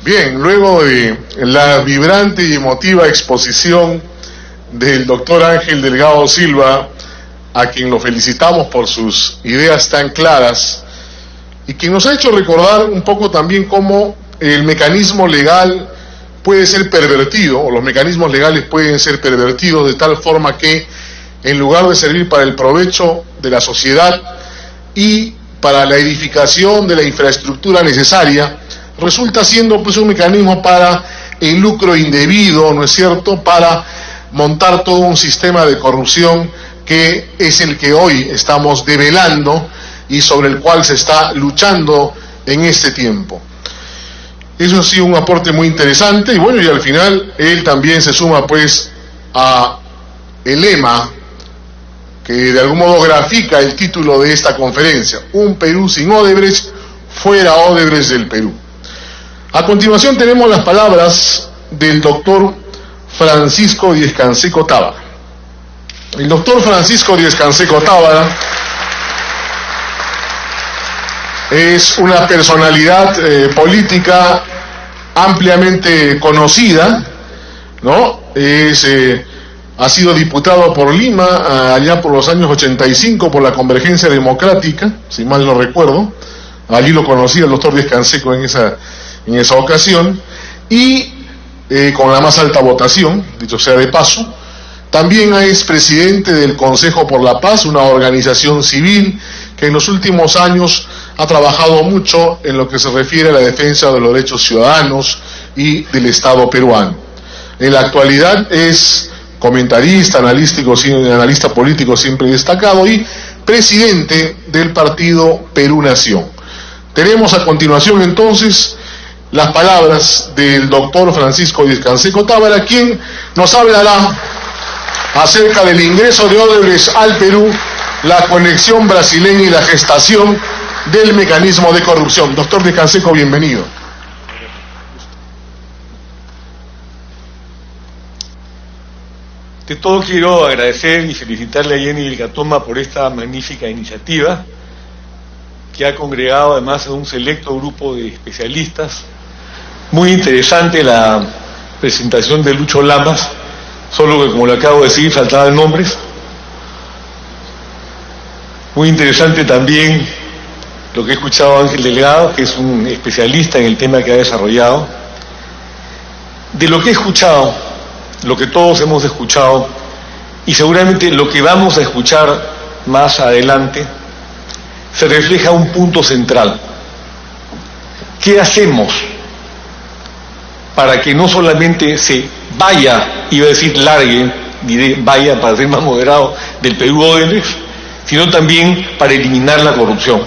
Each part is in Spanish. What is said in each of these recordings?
Bien, luego de la vibrante y emotiva exposición del doctor Ángel Delgado Silva, a quien lo felicitamos por sus ideas tan claras, y quien nos ha hecho recordar un poco también cómo el mecanismo legal puede ser pervertido, o los mecanismos legales pueden ser pervertidos de tal forma que, en lugar de servir para el provecho de la sociedad y para la edificación de la infraestructura necesaria, resulta siendo pues un mecanismo para el lucro indebido, ¿no es cierto?, para montar todo un sistema de corrupción que es el que hoy estamos develando y sobre el cual se está luchando en este tiempo. Eso ha sido un aporte muy interesante, y bueno, y al final él también se suma pues a el lema que de algún modo grafica el título de esta conferencia: un Perú sin Odebrecht, fuera Odebrecht del Perú. A continuación tenemos las palabras del doctor Francisco Díez-Canseco Tábara. El doctor Francisco Díez-Canseco Tábara es una personalidad política ampliamente conocida, ¿no? Ha sido diputado por Lima allá por los años 85 por la Convergencia Democrática, si mal no recuerdo. Allí lo conocí el doctor Díez-Canseco en esa ocasión, y con la más alta votación, dicho sea de paso. También es presidente del Consejo por la Paz, una organización civil que en los últimos años ha trabajado mucho en lo que se refiere a la defensa de los derechos ciudadanos y del Estado peruano. En la actualidad es comentarista, analista político siempre destacado y presidente del partido Perú Nación. Tenemos a continuación entonces las palabras del doctor Francisco Díez-Canseco Tábara, quien nos hablará acerca del ingreso de Odebrecht al Perú, la conexión brasileña y la gestación del mecanismo de corrupción. Doctor Díez-Canseco, bienvenido. De todo quiero agradecer y felicitarle a Jenny Vilcatoma por esta magnífica iniciativa que ha congregado además a un selecto grupo de especialistas. Muy interesante la presentación de Lucho Lamas, solo que, como le acabo de decir, faltaban nombres. Muy interesante también lo que he escuchado a Ángel Delgado, que es un especialista en el tema que ha desarrollado. De lo que he escuchado, lo que todos hemos escuchado, y seguramente lo que vamos a escuchar más adelante, se refleja un punto central. ¿Qué hacemos para que no solamente se vaya, iba a decir largue, diré vaya para ser más moderado, del Perú Odebrecht, sino también para eliminar la corrupción?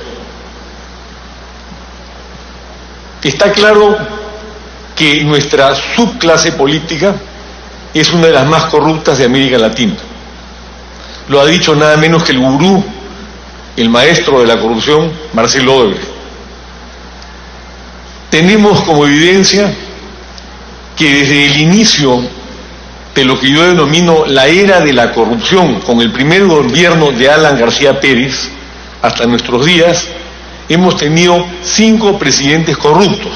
Está claro que nuestra subclase política es una de las más corruptas de América Latina. Lo ha dicho nada menos que el gurú, el maestro de la corrupción, Marcelo Odebrecht. Tenemos como evidencia que desde el inicio de lo que yo denomino la era de la corrupción, con el primer gobierno de Alan García Pérez, hasta nuestros días, hemos tenido 5 presidentes corruptos,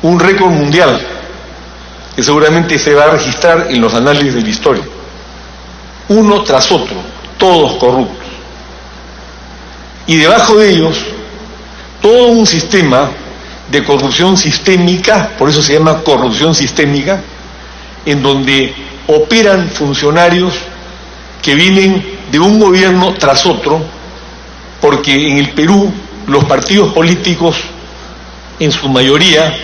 un récord mundial que seguramente se va a registrar en los análisis de la historia, uno tras otro, todos corruptos. Y debajo de ellos, todo un sistema de corrupción sistémica, por eso se llama corrupción sistémica, en donde operan funcionarios que vienen de un gobierno tras otro, porque en el Perú los partidos políticos, en su mayoría,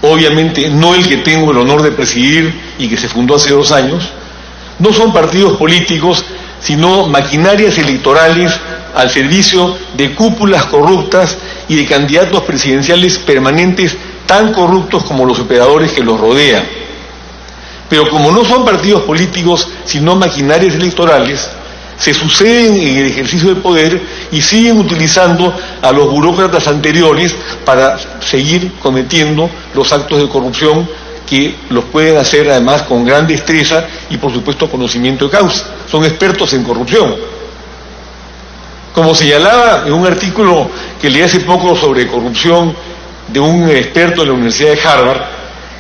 obviamente no el que tengo el honor de presidir y que se fundó hace 2 años, no son partidos políticos, sino maquinarias electorales al servicio de cúpulas corruptas y de candidatos presidenciales permanentes tan corruptos como los operadores que los rodean. Pero como no son partidos políticos, sino maquinarias electorales, se suceden en el ejercicio del poder y siguen utilizando a los burócratas anteriores para seguir cometiendo los actos de corrupción que los pueden hacer además con gran destreza y por supuesto conocimiento de causa. Son expertos en corrupción. Como señalaba en un artículo que leí hace poco sobre corrupción de un experto de la Universidad de Harvard.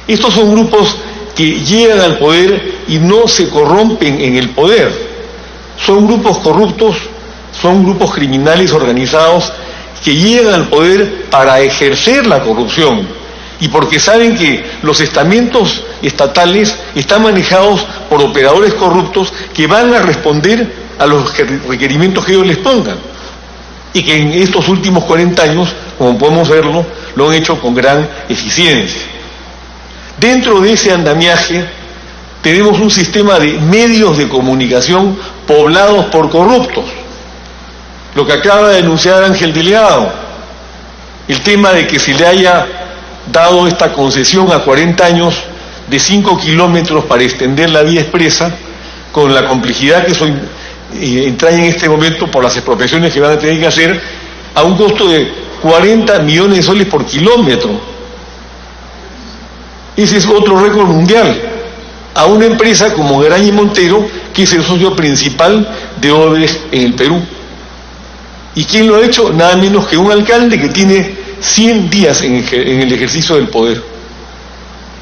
Estos son grupos que llegan al poder y no se corrompen en el poder. Son grupos corruptos, son grupos criminales organizados que llegan al poder para ejercer la corrupción y porque saben que los estamentos estatales están manejados por operadores corruptos que van a responder a los requerimientos que ellos les pongan y que en estos últimos 40 años, como podemos verlo, lo han hecho con gran eficiencia. Dentro de ese andamiaje tenemos un sistema de medios de comunicación poblados por corruptos. Lo que acaba de denunciar Ángel Delgado, el tema de que se le haya dado esta concesión a 40 años de 5 kilómetros para extender la vía expresa, con la complejidad que eso entraña en este momento por las expropiaciones que van a tener que hacer, a un costo de 40 millones de soles por kilómetro. Ese es otro récord mundial, a una empresa como Garaña y Montero, que es el socio principal de Odebrecht en el Perú. ¿Y quién lo ha hecho? Nada menos que un alcalde que tiene 100 días en el ejercicio del poder.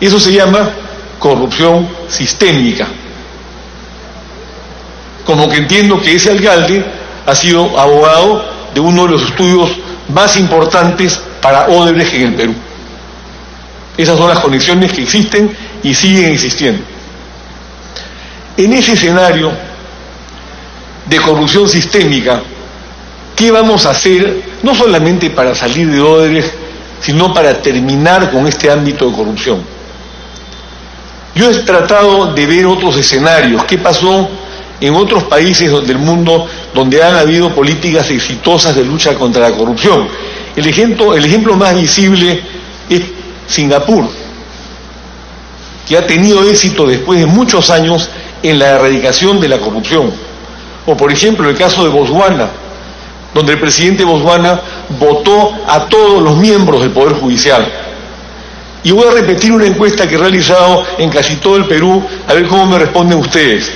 Eso se llama corrupción sistémica. Como que entiendo que ese alcalde ha sido abogado de uno de los estudios más importantes para Odebrecht en el Perú. Esas son las conexiones que existen y siguen existiendo. En ese escenario de corrupción sistémica, ¿qué vamos a hacer, no solamente para salir de Odebrecht, sino para terminar con este ámbito de corrupción? Yo he tratado de ver otros escenarios, qué pasó en otros países del mundo donde han habido políticas exitosas de lucha contra la corrupción. El ejemplo más visible es Singapur, que ha tenido éxito después de muchos años en la erradicación de la corrupción. O por ejemplo el caso de Botswana, donde el presidente de Botswana votó a todos los miembros del Poder Judicial. Y voy a repetir una encuesta que he realizado en casi todo el Perú, a ver cómo me responden ustedes.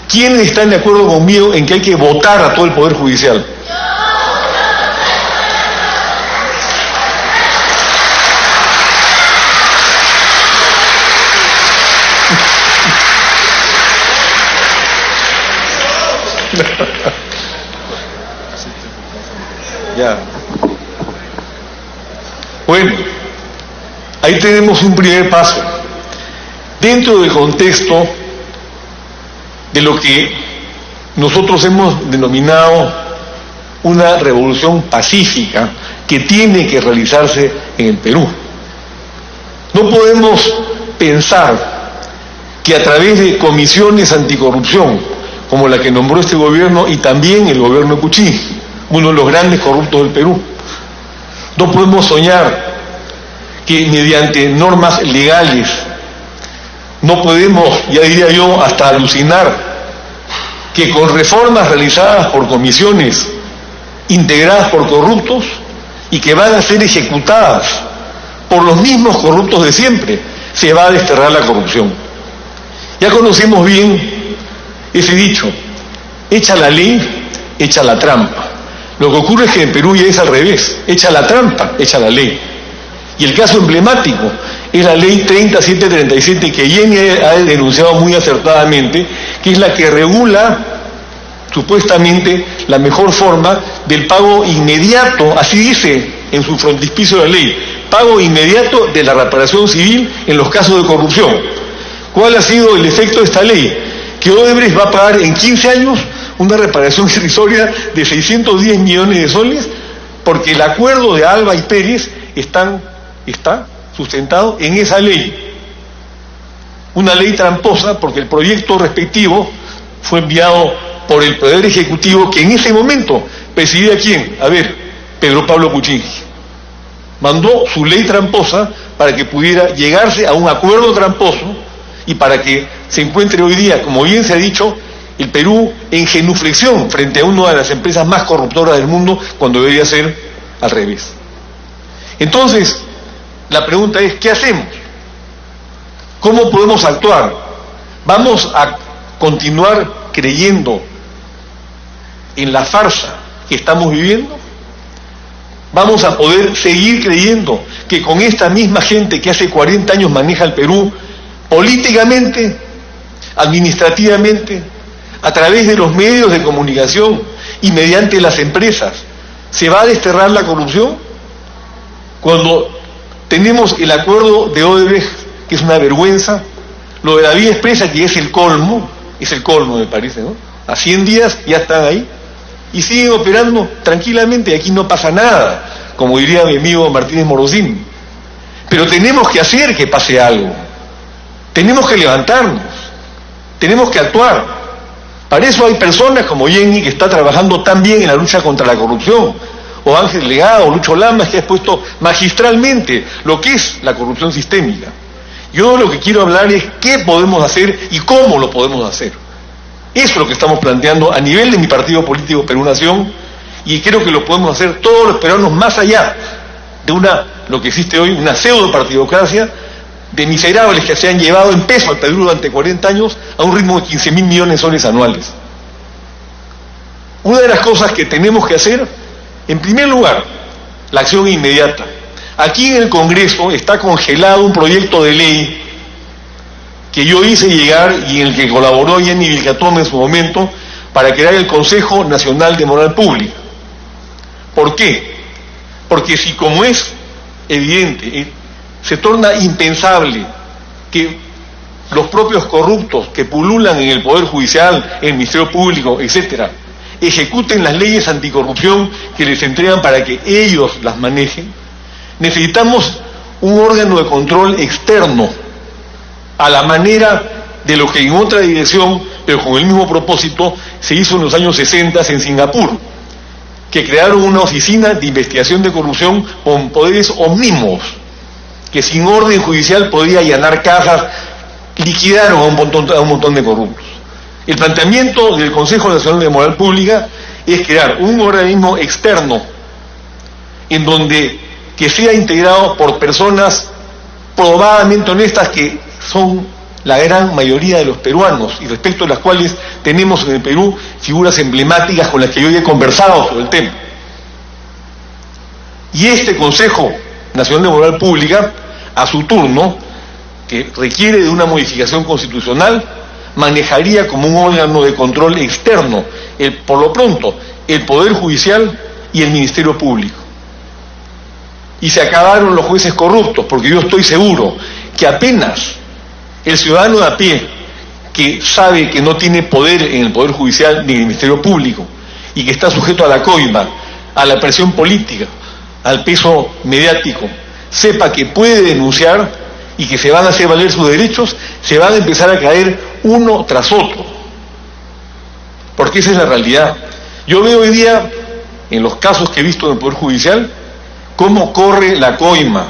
¿Quiénes están de acuerdo conmigo en que hay que votar a todo el Poder Judicial? Ya. Bueno, ahí tenemos un primer paso. Dentro del contexto de lo que nosotros hemos denominado una revolución pacífica que tiene que realizarse en el Perú. No podemos pensar que a través de comisiones anticorrupción, como la que nombró este gobierno y también el gobierno de Kuczynski, uno de los grandes corruptos del Perú, no podemos soñar que mediante normas legales, no podemos, ya diría yo, hasta alucinar, que con reformas realizadas por comisiones integradas por corruptos y que van a ser ejecutadas por los mismos corruptos de siempre, se va a desterrar la corrupción. Ya conocemos bien ese dicho: echa la ley, echa la trampa. Lo que ocurre es que en Perú ya es al revés: echa la trampa, echa la ley. Y el caso emblemático es la ley 3737, que Jenny ha denunciado muy acertadamente, que es la que regula supuestamente la mejor forma del pago inmediato, así dice en su frontispicio la ley, pago inmediato de la reparación civil en los casos de corrupción. ¿Cuál ha sido el efecto de esta ley? Que Odebrecht va a pagar en 15 años una reparación irrisoria de 610 millones de soles, porque el acuerdo de Alba y Pérez está sustentado en esa ley. Una ley tramposa, porque el proyecto respectivo fue enviado por el Poder Ejecutivo, que en ese momento presidía ¿quién? A ver, Pedro Pablo Kuczynski. Mandó su ley tramposa para que pudiera llegarse a un acuerdo tramposo y para que se encuentre hoy día, como bien se ha dicho, el Perú en genuflexión frente a una de las empresas más corruptoras del mundo, cuando debería ser al revés. Entonces, la pregunta es, ¿qué hacemos? ¿Cómo podemos actuar? ¿Vamos a continuar creyendo en la farsa que estamos viviendo? vamos a poder seguir creyendo que con esta misma gente que hace 40 años maneja el Perú, políticamente, administrativamente, a través de los medios de comunicación y mediante las empresas, se va a desterrar la corrupción? Cuando tenemos el acuerdo de Odebrecht, que es una vergüenza, lo de la Vía Expresa, que es el colmo me parece, ¿no? A 100 días ya están ahí y siguen operando tranquilamente y aquí no pasa nada, como diría mi amigo Martínez Morosín. Pero tenemos que hacer que pase algo, tenemos que levantarnos, tenemos que actuar. Para eso hay personas como Jenny, que está trabajando tan bien en la lucha contra la corrupción, o Ángel Legado, o Lucho Lamas, que ha expuesto magistralmente lo que es la corrupción sistémica. Yo lo que quiero hablar es qué podemos hacer y cómo lo podemos hacer. Eso es lo que estamos planteando a nivel de mi partido político Perú Nación, y creo que lo podemos hacer todos los peruanos, más allá de lo que existe hoy, una pseudo partidocracia de miserables que se han llevado en peso al Perú durante 40 años a un ritmo de 15.000 millones de soles anuales. Una de las cosas que tenemos que hacer, en primer lugar, la acción inmediata. Aquí en el Congreso está congelado un proyecto de ley que yo hice llegar y en el que colaboró Jenny Vilcatome en su momento para crear el Consejo Nacional de Moral Pública. ¿Por qué? Porque si, como es evidente, se torna impensable que los propios corruptos que pululan en el Poder Judicial, en el Ministerio Público, etcétera, ejecuten las leyes anticorrupción que les entregan para que ellos las manejen, necesitamos un órgano de control externo, a la manera de lo que en otra dirección, pero con el mismo propósito, se hizo en los años 60 en Singapur, que crearon una oficina de investigación de corrupción con poderes omnímodos, que sin orden judicial podía allanar cajas, liquidaron a un montón de corruptos. El planteamiento del Consejo Nacional de Moral Pública es crear un organismo externo en donde que sea integrado por personas probadamente honestas, que son la gran mayoría de los peruanos y respecto a las cuales tenemos en el Perú figuras emblemáticas con las que yo he conversado sobre el tema. Y este Consejo Nacional de Moral Pública, a su turno, que requiere de una modificación constitucional, manejaría como un órgano de control externo, por lo pronto, el Poder Judicial y el Ministerio Público. Y se acabaron los jueces corruptos, porque yo estoy seguro que apenas el ciudadano de a pie, que sabe que no tiene poder en el Poder Judicial ni en el Ministerio Público, y que está sujeto a la coima, a la presión política, al peso mediático, sepa que puede denunciar y que se van a hacer valer sus derechos, se van a empezar a caer uno tras otro. Porque esa es la realidad. Yo veo hoy día, en los casos que he visto en el Poder Judicial, cómo corre la coima,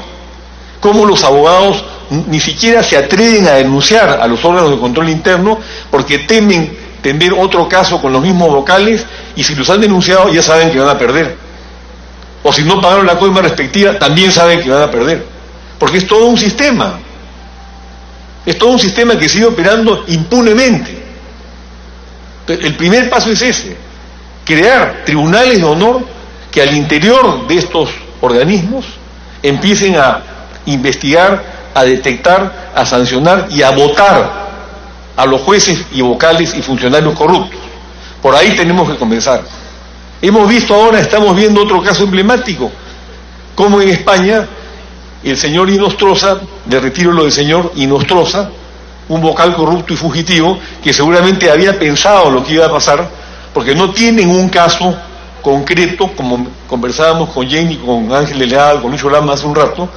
cómo los abogados ni siquiera se atreven a denunciar a los órganos de control interno porque temen tener otro caso con los mismos vocales, y si los han denunciado ya saben que van a perder. O si no pagaron la coima respectiva, también saben que van a perder. Porque es todo un sistema. Es todo un sistema que sigue operando impunemente. El primer paso es ese: crear tribunales de honor que al interior de estos organismos empiecen a investigar, a detectar, a sancionar y a votar a los jueces y vocales y funcionarios corruptos. Por ahí tenemos que comenzar. Hemos visto ahora, estamos viendo otro caso emblemático, como en España el señor Inostroza, de retiro lo del señor Inostroza, un vocal corrupto y fugitivo que seguramente había pensado lo que iba a pasar, porque no tienen un caso concreto, como conversábamos con Jenny, con Ángel Legado, con Lucho Lamas hace un rato,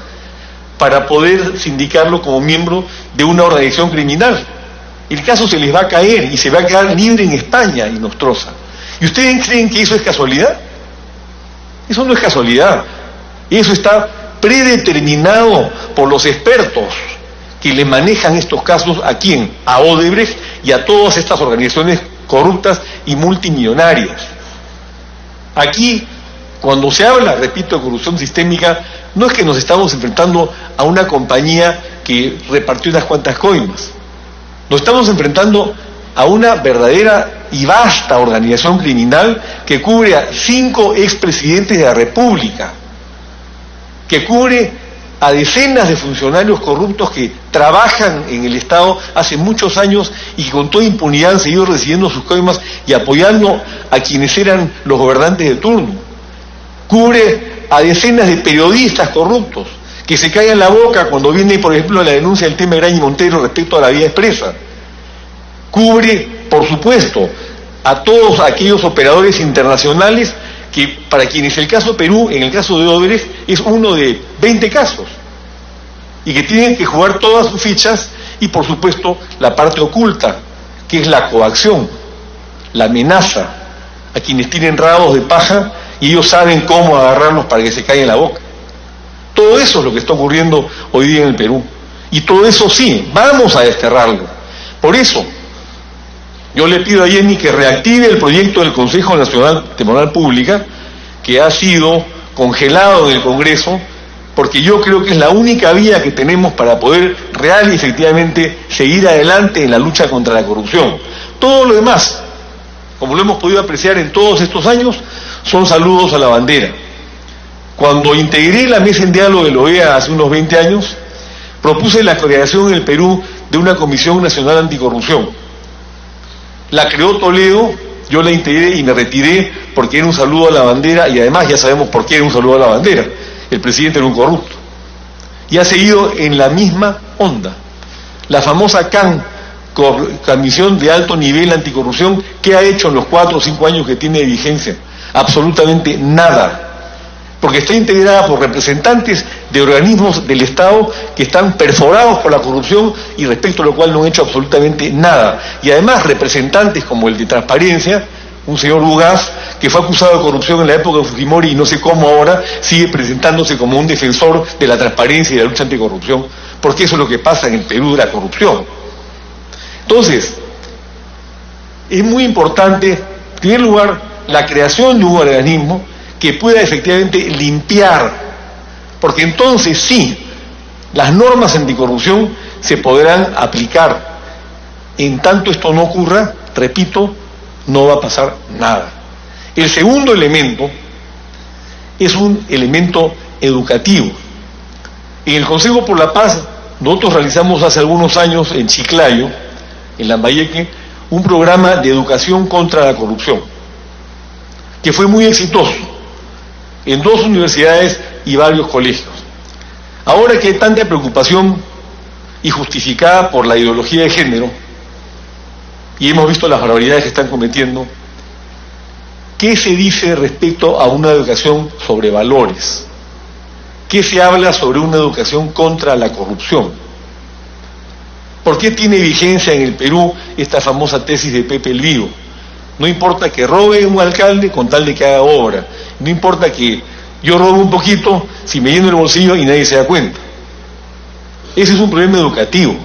para poder sindicarlo como miembro de una organización criminal. El caso se les va a caer y se va a quedar libre en España, Inostroza. ¿Y ustedes creen que eso es casualidad? Eso no es casualidad. Eso está predeterminado por los expertos que le manejan estos casos. ¿A quién? A Odebrecht y a todas estas organizaciones corruptas y multimillonarias. Aquí, cuando se habla, repito, de corrupción sistémica, no es que nos estamos enfrentando a una compañía que repartió unas cuantas coimas. Nos estamos enfrentando a una verdadera y vasta organización criminal que cubre a 5 expresidentes de la República, que cubre a decenas de funcionarios corruptos que trabajan en el Estado hace muchos años y que con toda impunidad han seguido recibiendo sus coimas y apoyando a quienes eran los gobernantes de turno. Cubre a decenas de periodistas corruptos que se callan la boca cuando viene, por ejemplo, la denuncia del tema Graña y Montero respecto a la vía expresa. Cubre, por supuesto, a todos aquellos operadores internacionales que, para quienes el caso Perú, en el caso de Odebrecht, es uno de 20 casos, y que tienen que jugar todas sus fichas, y por supuesto la parte oculta, que es la coacción, la amenaza a quienes tienen rabos de paja y ellos saben cómo agarrarlos para que se caigan la boca. Todo eso es lo que está ocurriendo hoy día en el Perú, y todo eso sí, vamos a desterrarlo. Por eso yo le pido a Jenny que reactive el proyecto del Consejo Nacional de Moral Pública, que ha sido congelado en el Congreso, porque yo creo que es la única vía que tenemos para poder real y efectivamente seguir adelante en la lucha contra la corrupción. Todo lo demás, como lo hemos podido apreciar en todos estos años, son saludos a la bandera. Cuando integré la mesa en diálogo de la OEA hace unos 20 años, propuse la creación en el Perú de una Comisión Nacional Anticorrupción. La creó Toledo, yo la integré y me retiré porque era un saludo a la bandera, y además ya sabemos por qué era un saludo a la bandera. El presidente era un corrupto. Y ha seguido en la misma onda. La famosa CAN, Comisión de Alto Nivel Anticorrupción, ¿qué ha hecho en los 4 o 5 años que tiene de vigencia? Absolutamente nada. Porque está integrada por representantes de organismos del Estado que están perforados por la corrupción y respecto a lo cual no han hecho absolutamente nada. Y además representantes como el de Transparencia, un señor Bugaz, que fue acusado de corrupción en la época de Fujimori y no sé cómo ahora sigue presentándose como un defensor de la transparencia y de la lucha anticorrupción, porque eso es lo que pasa en el Perú de la corrupción. Entonces, es muy importante, en primer lugar, la creación de un organismo que pueda efectivamente limpiar, porque entonces sí, las normas anticorrupción se podrán aplicar. En tanto esto no ocurra, repito, no va a pasar nada. El segundo elemento es un elemento educativo. En el Consejo por la Paz, nosotros realizamos hace algunos años en Chiclayo, en Lambayeque, un programa de educación contra la corrupción, que fue muy exitoso, en 2 universidades y varios colegios. Ahora que hay tanta preocupación y justificada por la ideología de género, y hemos visto las barbaridades que están cometiendo, ¿qué se dice respecto a una educación sobre valores? ¿Qué se habla sobre una educación contra la corrupción? ¿Por qué tiene vigencia en el Perú esta famosa tesis de Pepe el Vivo? No importa que robe un alcalde con tal de que haga obra. No importa que yo robe un poquito si me lleno el bolsillo y nadie se da cuenta. Ese es un problema educativo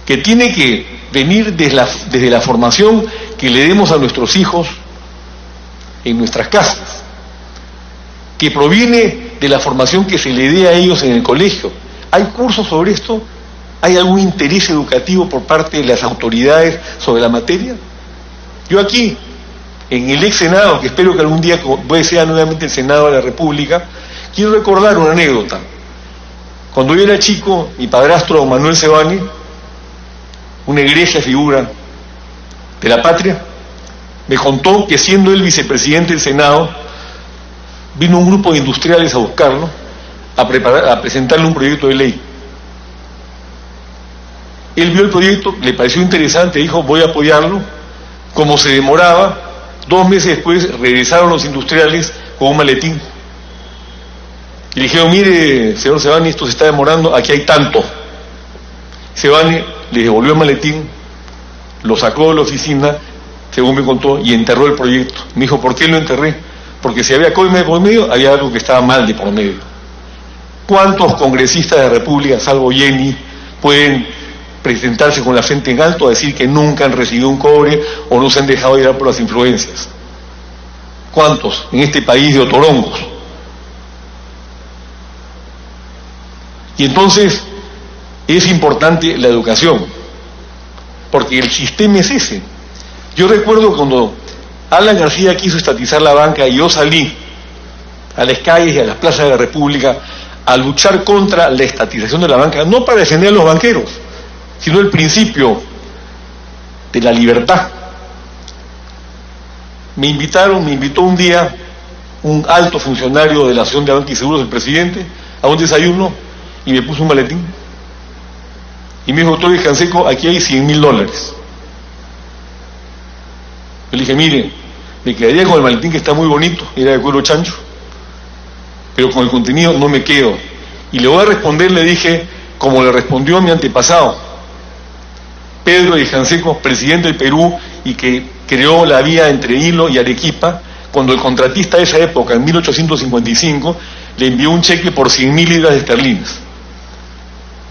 que tiene que venir desde la formación que le demos a nuestros hijos en nuestras casas, que proviene de la formación que se le dé a ellos en el colegio. ¿Hay cursos sobre esto? ¿Hay algún interés educativo por parte de las autoridades sobre la materia? Yo aquí, en el ex Senado, que espero que algún día sea nuevamente el Senado de la República, quiero recordar una anécdota. Cuando yo era chico, mi padrastro, don Manuel Sebani, una egregia figura de la patria, me contó que siendo él vicepresidente del Senado, vino un grupo de industriales a buscarlo, a presentarle un proyecto de ley. Él vio el proyecto, le pareció interesante, dijo voy a apoyarlo. Como se demoraba, 2 meses después regresaron los industriales con un maletín. Y le dijeron, mire, señor Sebani, esto se está demorando, aquí hay tanto. Sebani le devolvió el maletín, lo sacó de la oficina, según me contó, y enterró el proyecto. Me dijo, ¿por qué lo enterré? Porque si había coima de por medio, había algo que estaba mal de por medio. ¿Cuántos congresistas de la República, salvo Jenny, pueden presentarse con la frente en alto a decir que nunca han recibido un cobre o no se han dejado llevar por las influencias? ¿Cuántos en este país de otorongos? Y entonces es importante la educación, porque el sistema es ese. Yo recuerdo cuando Alan García quiso estatizar la banca y yo salí a las calles y a las plazas de la República a luchar contra la estatización de la banca, no para defender a los banqueros, sino el principio de la libertad. Me invitó un día un alto funcionario de la Asociación de Banca y Seguros, el presidente, a un desayuno, y me puso un maletín. Y me dijo: doctor Canseco, aquí hay $100.000. Yo le dije: mire, me quedaría con el maletín, que está muy bonito, era de cuero chancho, pero con el contenido no me quedo. Y le voy a responder, le dije, como le respondió a mi antepasado, Pedro de Canseco, presidente del Perú, y que creó la vía entre Hilo y Arequipa, cuando el contratista de esa época, en 1855, le envió un cheque por 100.000 libras esterlinas.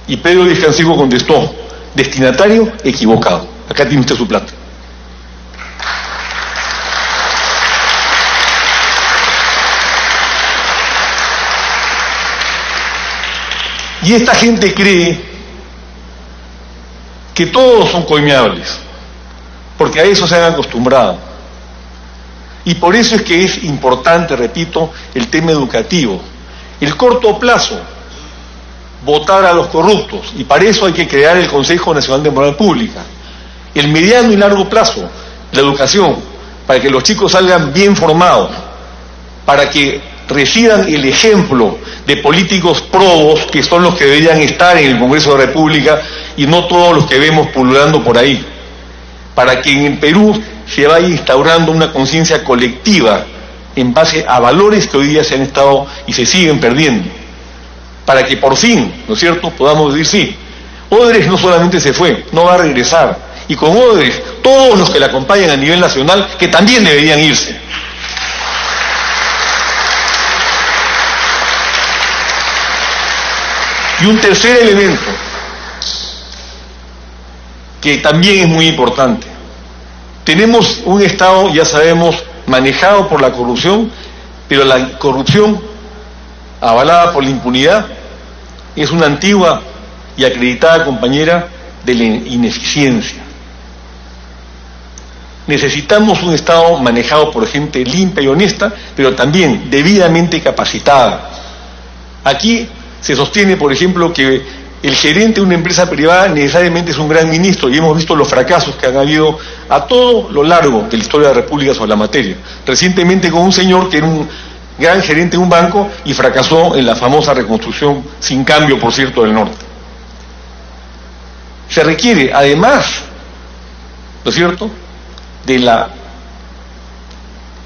Y Pedro de Canseco contestó: destinatario equivocado, acá tiene usted su plata. Y esta gente cree que todos son coimeables, porque a eso se han acostumbrado. Y por eso es que es importante, repito, el tema educativo. El corto plazo, votar a los corruptos, y para eso hay que crear el Consejo Nacional de Moral Pública. El mediano y largo plazo, la educación, para que los chicos salgan bien formados, para que reciban el ejemplo de políticos probos, que son los que deberían estar en el Congreso de la República, y no todos los que vemos pululando por ahí, para que en el Perú se vaya instaurando una conciencia colectiva en base a valores que hoy día se han estado y se siguen perdiendo, para que por fin, ¿no es cierto?, podamos decir: sí, Odebrecht no solamente se fue, no va a regresar, y con Odebrecht todos los que la acompañan a nivel nacional, que también deberían irse. Y un tercer elemento, que también es muy importante: tenemos un Estado, ya sabemos, manejado por la corrupción, pero la corrupción avalada por la impunidad es una antigua y acreditada compañera de la ineficiencia. Necesitamos un Estado manejado por gente limpia y honesta, pero también debidamente capacitada. Aquí se sostiene, por ejemplo, que el gerente de una empresa privada necesariamente es un gran ministro, y hemos visto los fracasos que han habido a todo lo largo de la historia de la República sobre la materia. Recientemente con un señor que era un gran gerente de un banco y fracasó en la famosa reconstrucción, sin cambio, por cierto, del norte. Se requiere, además, ¿no es cierto?, de la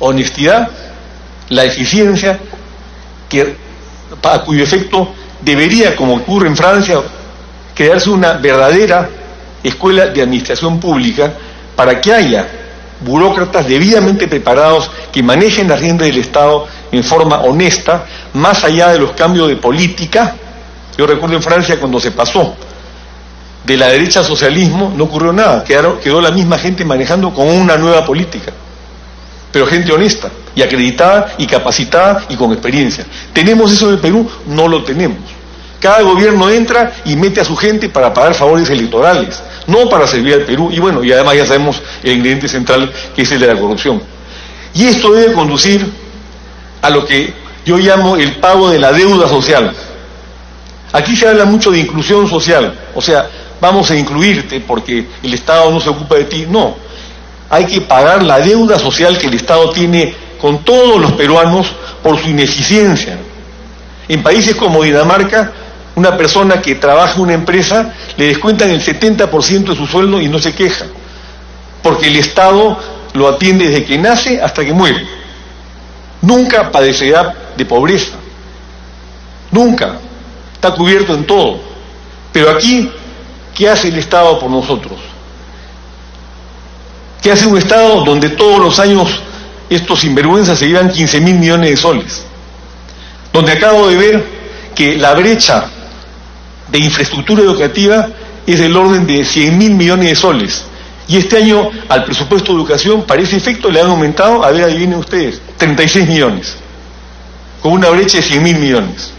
honestidad, la eficiencia, a cuyo efecto debería, como ocurre en Francia, crearse una verdadera escuela de administración pública, para que haya burócratas debidamente preparados que manejen las riendas del Estado en forma honesta, más allá de los cambios de política. Yo recuerdo en Francia, cuando se pasó de la derecha al socialismo, no ocurrió nada, quedó la misma gente manejando con una nueva política, pero gente honesta y acreditada y capacitada y con experiencia. ¿Tenemos eso en el Perú? No lo tenemos. Cada gobierno entra y mete a su gente para pagar favores electorales, no para servir al Perú. Y bueno, y además ya sabemos el ingrediente central, que es el de la corrupción. Y esto debe conducir a lo que yo llamo el pago de la deuda social. Aquí se habla mucho de inclusión social, o sea, vamos a incluirte porque el Estado no se ocupa de ti. No, hay que pagar la deuda social que el Estado tiene con todos los peruanos por su ineficiencia. En países como Dinamarca, una persona que trabaja en una empresa le descuentan el 70% de su sueldo y no se queja, porque el Estado lo atiende desde que nace hasta que muere. Nunca padecerá de pobreza, nunca, está cubierto en todo. Pero aquí, ¿qué hace el Estado por nosotros? ¿Qué hace un Estado donde todos los años estos sinvergüenzas se llevan 15.000 millones de soles? Donde acabo de ver que la brecha de infraestructura educativa es del orden de 100.000 millones de soles. Y este año al presupuesto de educación, para ese efecto, le han aumentado, a ver, adivinen ustedes, 36 millones, con una brecha de 100.000 millones.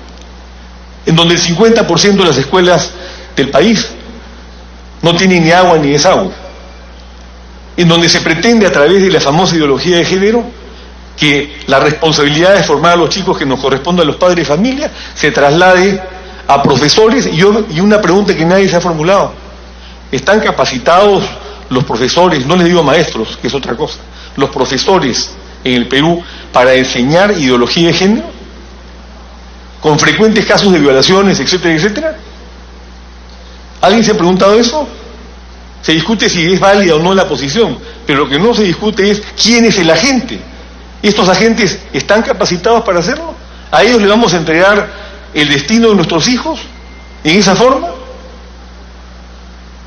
En donde el 50% de las escuelas del país no tienen ni agua ni desagüe. En donde se pretende, a través de la famosa ideología de género, que la responsabilidad de formar a los chicos que nos corresponde a los padres de familia se traslade a profesores. Y una pregunta que nadie se ha formulado: ¿están capacitados los profesores, no les digo maestros, que es otra cosa, los profesores en el Perú para enseñar ideología de género, con frecuentes casos de violaciones, etcétera, etcétera? ¿Alguien se ha preguntado eso? Se discute si es válida o no la posición, pero lo que no se discute es quién es el agente. ¿Estos agentes están capacitados para hacerlo? ¿A ellos les vamos a entregar el destino de nuestros hijos en esa forma?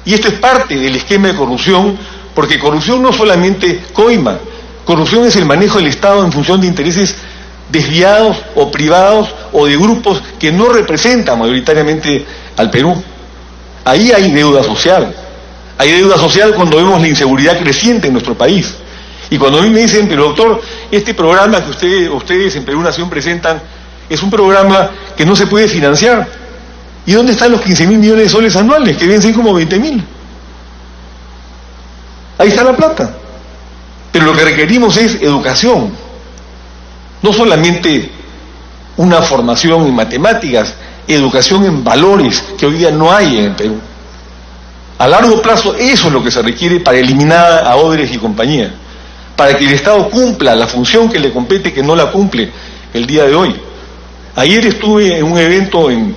Y esto es parte del esquema de corrupción, porque corrupción no solamente coima, corrupción es el manejo del Estado en función de intereses desviados o privados o de grupos que no representan mayoritariamente al Perú. Ahí hay deuda social. Hay deuda social cuando vemos la inseguridad creciente en nuestro país. Y cuando a mí me dicen, pero doctor, este programa que ustedes en Perú Nación presentan es un programa que no se puede financiar. ¿Y dónde están los 15.000 millones de soles anuales, que deben ser como 20.000? Ahí está la plata. Pero lo que requerimos es educación. No solamente una formación en matemáticas, educación en valores, que hoy día no hay en el Perú. A largo plazo eso es lo que se requiere para eliminar a Odebrecht y compañía, para que el Estado cumpla la función que le compete, que no la cumple el día de hoy. Ayer estuve en un evento en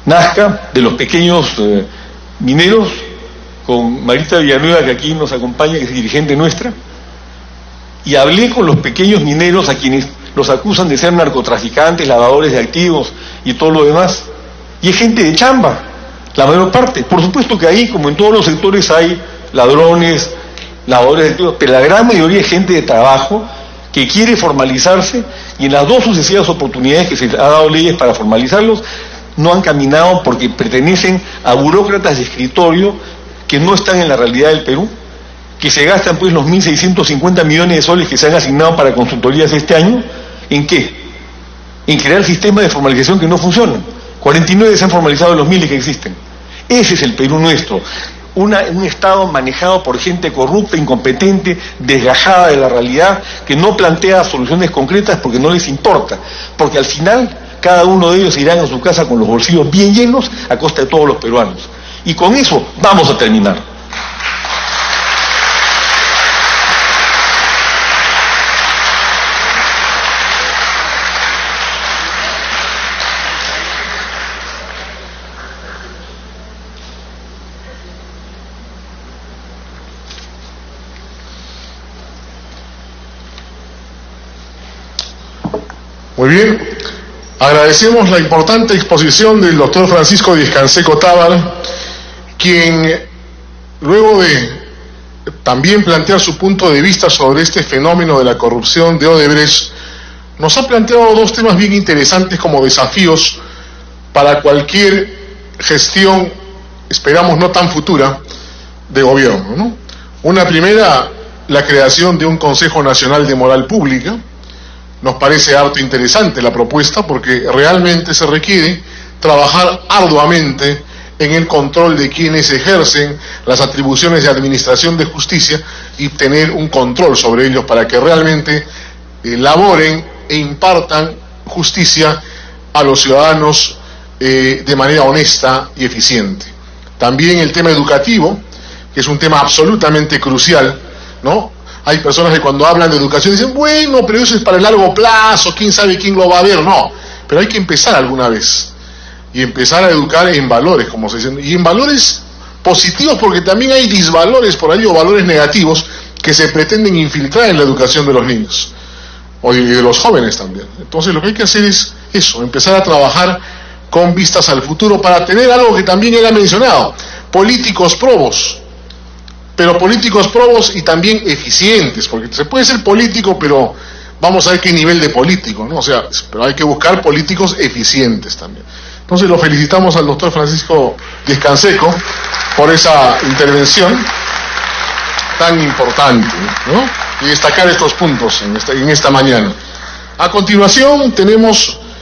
Nazca de los pequeños mineros con Marita Villanueva, que aquí nos acompaña, que es dirigente nuestra, y hablé con los pequeños mineros a quienes los acusan de ser narcotraficantes, lavadores de activos y todo lo demás, y es gente de chamba, la mayor parte. Por supuesto que ahí, como en todos los sectores, hay ladrones, lavadores de activos, pero la gran mayoría es gente de trabajo que quiere formalizarse, y en las dos sucesivas oportunidades que se ha dado leyes para formalizarlos, no han caminado porque pertenecen a burócratas de escritorio que no están en la realidad del Perú, que se gastan pues los 1.650 millones de soles que se han asignado para consultorías este año. ¿En qué? En crear sistemas de formalización que no funcionan. 49 se han formalizado de los miles que existen. Ese es el Perú nuestro. Un Estado manejado por gente corrupta, incompetente, desgajada de la realidad, que no plantea soluciones concretas porque no les importa. Porque al final cada uno de ellos irán a su casa con los bolsillos bien llenos a costa de todos los peruanos. Y con eso vamos a terminar. Muy bien, agradecemos la importante exposición del doctor Francisco Díaz-Canseco Tábara, quien luego de también plantear su punto de vista sobre este fenómeno de la corrupción de Odebrecht, nos ha planteado dos temas bien interesantes como desafíos para cualquier gestión, esperamos no tan futura, de gobierno, ¿no? Una primera, la creación de un Consejo Nacional de Moral Pública. Nos parece harto interesante la propuesta porque realmente se requiere trabajar arduamente en el control de quienes ejercen las atribuciones de administración de justicia y tener un control sobre ellos para que realmente elaboren e impartan justicia a los ciudadanos de manera honesta y eficiente. También el tema educativo, que es un tema absolutamente crucial, ¿no? Hay personas que cuando hablan de educación dicen, bueno, pero eso es para el largo plazo, quién sabe quién lo va a ver. No, pero hay que empezar alguna vez y empezar a educar en valores, como se dice, y en valores positivos, porque también hay disvalores por ahí o valores negativos que se pretenden infiltrar en la educación de los niños y de los jóvenes también. Entonces lo que hay que hacer es eso, empezar a trabajar con vistas al futuro para tener algo que también él ha mencionado, políticos probos, pero políticos probos y también eficientes, porque se puede ser político, pero vamos a ver qué nivel de político, ¿no? O sea, pero hay que buscar políticos eficientes también. Entonces lo felicitamos al doctor Francisco Díaz-Canseco por esa intervención tan importante, ¿no? Y destacar estos puntos en esta mañana. A continuación tenemos